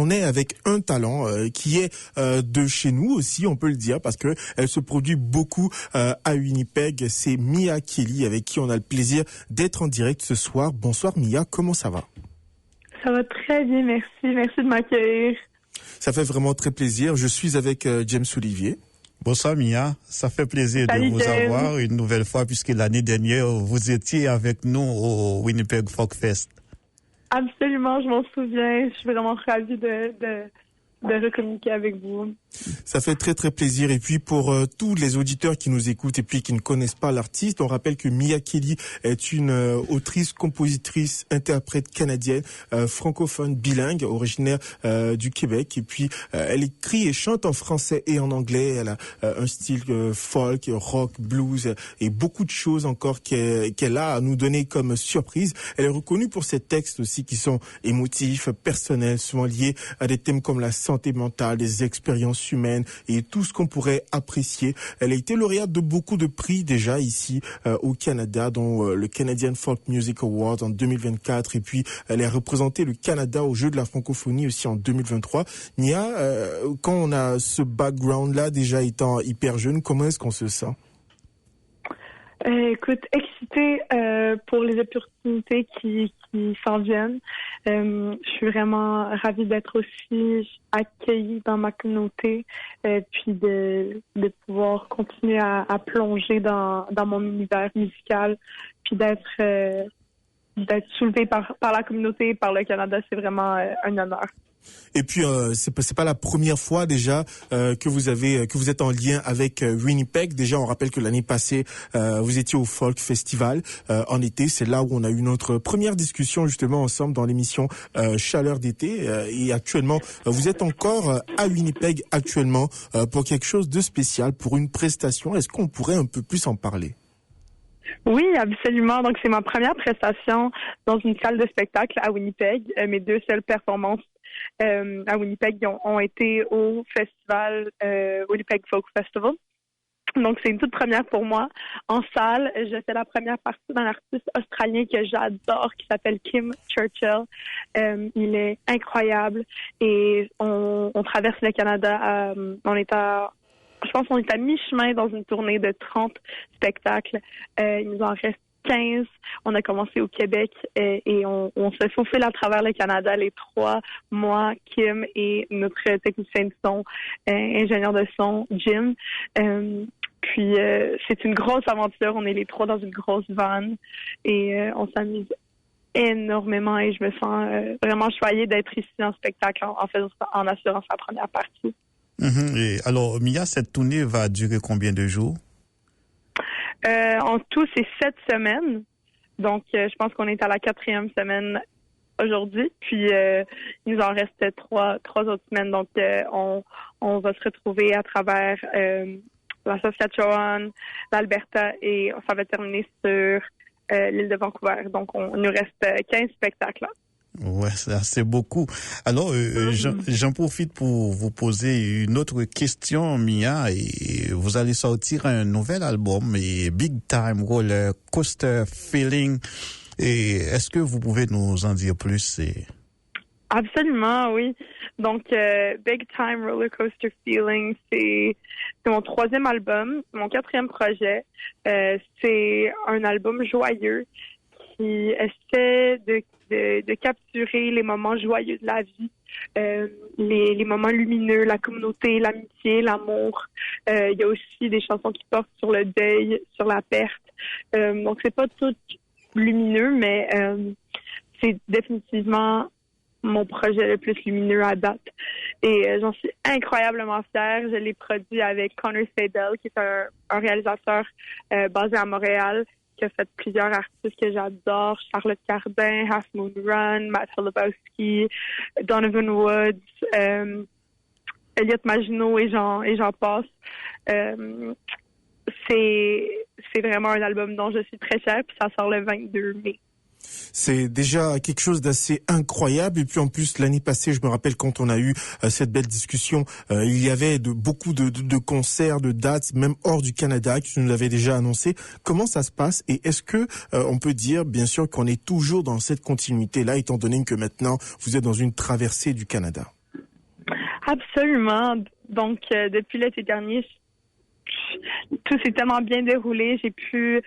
on est avec un talent qui est de chez nous aussi, on peut le dire, parce que elle se produit beaucoup à Winnipeg. C'est Mia Kelly avec qui on a le plaisir d'être en direct ce soir. Bonsoir Mia, comment ça va? Ça va très bien, merci. Merci de m'accueillir. Ça fait vraiment très plaisir. Je suis avec James Olivier. Bonsoir Mia, ça fait plaisir de vous avoir une nouvelle fois puisque l'année dernière, vous étiez avec nous au Winnipeg Folk Fest. Absolument, je m'en souviens. Je suis vraiment ravie de recommuniquer avec vous. Ça fait très très plaisir. Et puis pour tous les auditeurs qui nous écoutent et puis qui ne connaissent pas l'artiste, on rappelle que Mia Kelly est une autrice, compositrice, interprète canadienne, francophone, bilingue, originaire du Québec. Et puis elle écrit et chante en français et en anglais. Elle a un style folk, rock, blues et beaucoup de choses encore qu'elle a à nous donner comme surprise. Elle est reconnue pour ses textes aussi qui sont émotifs, personnels, souvent liés à des thèmes comme la santé mentale, des expériences humaines et tout ce qu'on pourrait apprécier. Elle a été lauréate de beaucoup de prix déjà ici au Canada, dont le Canadian Folk Music Awards en 2024, et puis elle a représenté le Canada aux Jeux de la francophonie aussi en 2023. Nia, quand on a ce background-là, déjà étant hyper jeune, comment est-ce qu'on se sent? Écoute, excitée pour les opportunités qui s'en viennent. Je suis vraiment ravie d'être aussi accueillie dans ma communauté, puis de pouvoir continuer à plonger dans mon univers musical, puis d'être soulevée par la communauté, par le Canada. C'est vraiment un honneur. Et puis c'est pas la première fois déjà que vous êtes en lien avec Winnipeg. Déjà, on rappelle que l'année passée vous étiez au Folk Festival en été. C'est là où on a eu notre première discussion justement ensemble dans l'émission Chaleur d'été. Et actuellement, vous êtes encore à Winnipeg actuellement pour quelque chose de spécial, pour une prestation. Est-ce qu'on pourrait un peu plus en parler? Oui, absolument. Donc, c'est ma première prestation dans une salle de spectacle à Winnipeg. Mes deux seules performances à Winnipeg ont été au festival Winnipeg Folk Festival. Donc, c'est une toute première pour moi. En salle, je fais la première partie d'un artiste australien que j'adore qui s'appelle Kim Churchill. Il est incroyable et on traverse le Canada. Je pense qu'on est à mi-chemin dans une tournée de 30 spectacles. Il nous en reste 15. On a commencé au Québec et on se faufile à travers le Canada, les trois, moi, Kim et notre technicien de son, ingénieur de son, Jim. Puis c'est une grosse aventure. On est les trois dans une grosse van et on s'amuse énormément et je me sens vraiment choyée d'être ici en spectacle en assurant sa première partie. Et alors, Mia, cette tournée va durer combien de jours? En tout, c'est 7 semaines. Donc, je pense qu'on est à la 4e semaine aujourd'hui. Puis, il nous en reste trois autres semaines. Donc, on va se retrouver à travers la Saskatchewan, l'Alberta et ça va terminer sur l'île de Vancouver. Donc, il nous reste 15 spectacles là. Ouais, c'est beaucoup. Alors, j'en profite pour vous poser une autre question, Mia. Et vous allez sortir un nouvel album, et Big Time Roller Coaster Feeling. Et est-ce que vous pouvez nous en dire plus? Absolument, oui. Donc, Big Time Roller Coaster Feeling, c'est mon 3e album, mon 4e projet. C'est un album joyeux qui essaie de capturer les moments joyeux de la vie, les moments lumineux, la communauté, l'amitié, l'amour. Il y a aussi des chansons qui portent sur le deuil, sur la perte. Donc, c'est pas tout lumineux, mais c'est définitivement mon projet le plus lumineux à date. Et j'en suis incroyablement fière. Je l'ai produit avec Connor Seidel, qui est un réalisateur basé à Montréal, qui a fait plusieurs artistes que j'adore, Charlotte Cardin, Half Moon Run, Matt Holubowski, Donovan Woods, Elliot Maginot et j'en passe. C'est vraiment un album dont je suis très fière, puis ça sort le 22 mai. C'est déjà quelque chose d'assez incroyable. Et puis en plus, l'année passée, je me rappelle quand on a eu cette belle discussion, il y avait beaucoup de concerts, de dates, même hors du Canada, que tu nous avais déjà annoncé. Comment ça se passe? Et est-ce que on peut dire, bien sûr, qu'on est toujours dans cette continuité-là, étant donné que maintenant, vous êtes dans une traversée du Canada? Absolument. Donc, depuis l'été dernier, tout s'est tellement bien déroulé. J'ai pu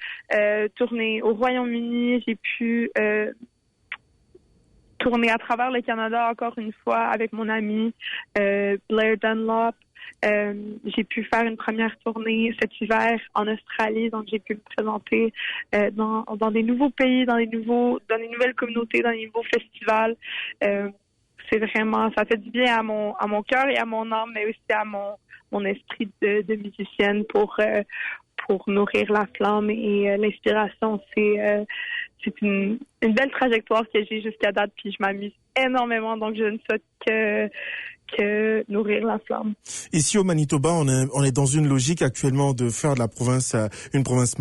tourner au Royaume-Uni, j'ai pu tourner à travers le Canada encore une fois avec mon ami Blair Dunlop. J'ai pu faire une première tournée cet hiver en Australie, donc j'ai pu me présenter dans des nouveaux pays, dans des nouvelles communautés, dans des nouveaux festivals. C'est vraiment, ça fait du bien à mon cœur et à mon âme, mais aussi à mon esprit de musicienne pour nourrir la flamme et l'inspiration. C'est une belle trajectoire que j'ai jusqu'à date, puis je m'amuse énormément, donc je ne souhaite que nourrir la flamme. Ici au Manitoba, on est dans une logique actuellement de faire de la province une province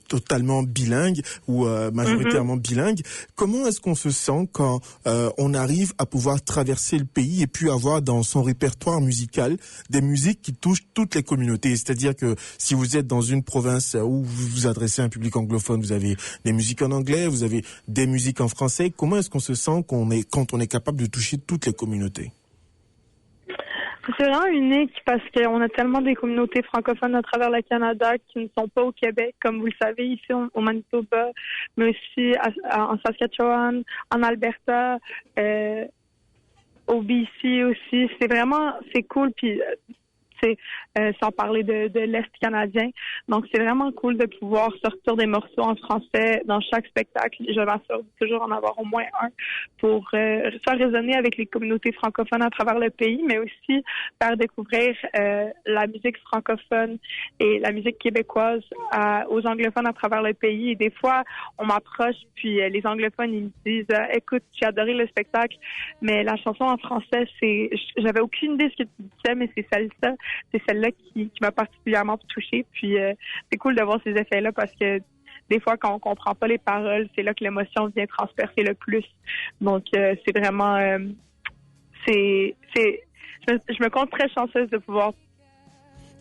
totalement bilingue ou majoritairement bilingue. Comment est-ce qu'on se sent quand on arrive à pouvoir traverser le pays et puis avoir dans son répertoire musical des musiques qui touchent toutes les communautés? C'est-à-dire que si vous êtes dans une province où vous vous adressez à un public anglophone, vous avez des musiques en anglais, vous avez des musiques en français. Comment est-ce qu'on se sent quand on est capable de toucher toutes les communautés? C'est vraiment unique parce qu'on a tellement des communautés francophones à travers le Canada qui ne sont pas au Québec, comme vous le savez, ici au Manitoba, mais aussi en Saskatchewan, en Alberta, au BC aussi. C'est cool, puis sans parler de l'Est canadien. Donc, c'est vraiment cool de pouvoir sortir des morceaux en français dans chaque spectacle. Je m'assure de toujours en avoir au moins un pour faire résonner avec les communautés francophones à travers le pays, mais aussi faire découvrir la musique francophone et la musique québécoise aux anglophones à travers le pays. Et des fois, on m'approche, puis les anglophones, ils me disent « Écoute, j'ai adoré le spectacle, mais la chanson en français, j'avais aucune idée de ce que tu disais, mais c'est celle-là qui m'a particulièrement touchée. Puis c'est cool de voir ces effets-là parce que des fois, quand on comprend pas les paroles, c'est là que l'émotion vient transpercer le plus. Donc, c'est vraiment... je me compte très chanceuse de pouvoir...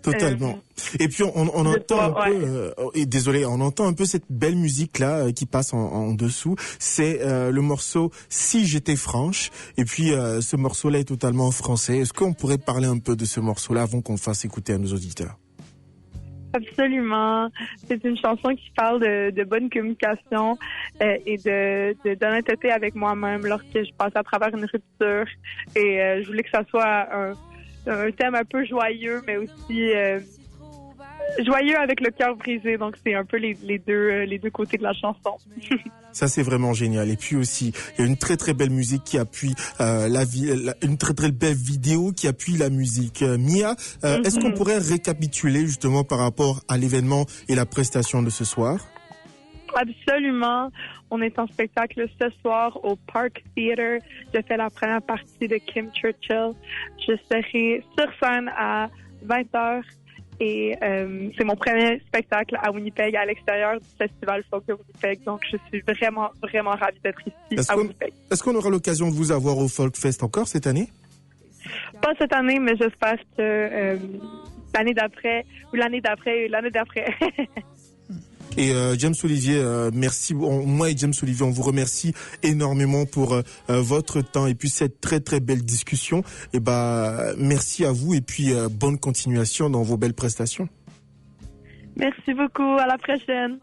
Totalement. Et puis on entend un peu, désolé, on entend un peu cette belle musique là qui passe en dessous. C'est le morceau Si j'étais franche. Et puis ce morceau là est totalement en français. Est-ce qu'on pourrait parler un peu de ce morceau là avant qu'on le fasse écouter à nos auditeurs? Absolument. C'est une chanson qui parle de bonne communication et d'honnêteté avec moi-même lorsque je passe à travers une rupture. Et je voulais que ça soit un thème un peu joyeux, mais aussi joyeux avec le cœur brisé. Donc, c'est un peu les deux côtés de la chanson. Ça, c'est vraiment génial. Et puis aussi, il y a une très très belle musique qui appuie une très très belle vidéo qui appuie la musique. Mia, est-ce qu'on pourrait récapituler justement par rapport à l'événement et la prestation de ce soir? Absolument. On est en spectacle ce soir au Park Theatre. Je fais la première partie de Kim Churchill. Je serai sur scène à 20h et c'est mon premier spectacle à Winnipeg à l'extérieur du Festival Folk de Winnipeg. Donc, je suis vraiment, vraiment ravie d'être ici à Winnipeg. Est-ce qu'on aura l'occasion de vous avoir au Folk Fest encore cette année? Pas cette année, mais j'espère que l'année d'après ou l'année d'après. Et James Olivier, merci. Moi et James Olivier, on vous remercie énormément pour votre temps et puis cette très très belle discussion. Et merci à vous et puis bonne continuation dans vos belles prestations. Merci beaucoup. À la prochaine.